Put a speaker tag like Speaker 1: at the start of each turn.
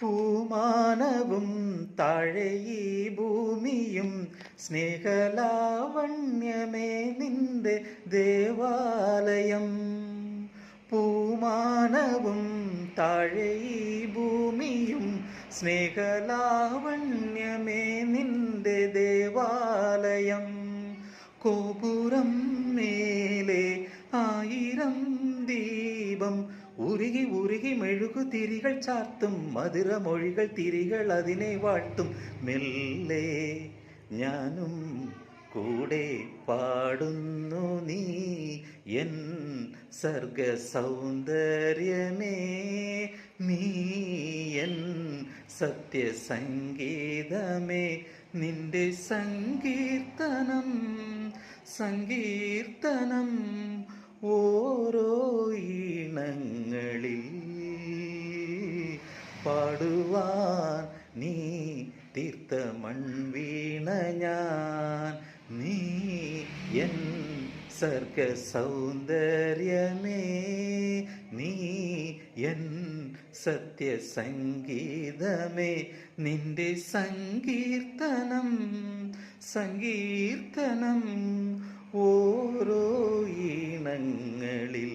Speaker 1: പൂമാനവും താഴെ ഈ ഭൂമിയും സ്നേഹലാവണ്യമേ നിന്റെ ദേവാലയം. പൂമാനവും താഴെ ഈ ഭൂമിയും സ്നേഹലാവണ്യമേ നിന്റെ ദേവാലയം. കോപുരം മേലെ 1000 ദീപം ഉരുകി ഉരുകി മെഴുകു തിരികൾ ചാർത്തും, മധുരമൊഴികൾ തിരികൾ അതിനെ വാഴ്ത്തും. മെല്ലെ ഞാനും കൂടെ പാടുന്നു, നീ എൻ സർഗ സൗന്ദര്യമേ, നീ എൻ സത്യസംഗീതമേ. നിന്റെ സങ്കീർത്തനം സങ്കീർത്തനം ഓരോ ഈണങ്ങളിൽ പാടുവാൻ നീ തീർത്ത മൺവീണ ഞാൻ. നീ എൻ സർഗ സൗന്ദര്യമേ, നീ എൻ സത്യസംഗീതമേ. നിന്റെ സങ്കീർത്തനം സങ്കീർത്തനം ഓരോ ഈണങ്ങളിൽ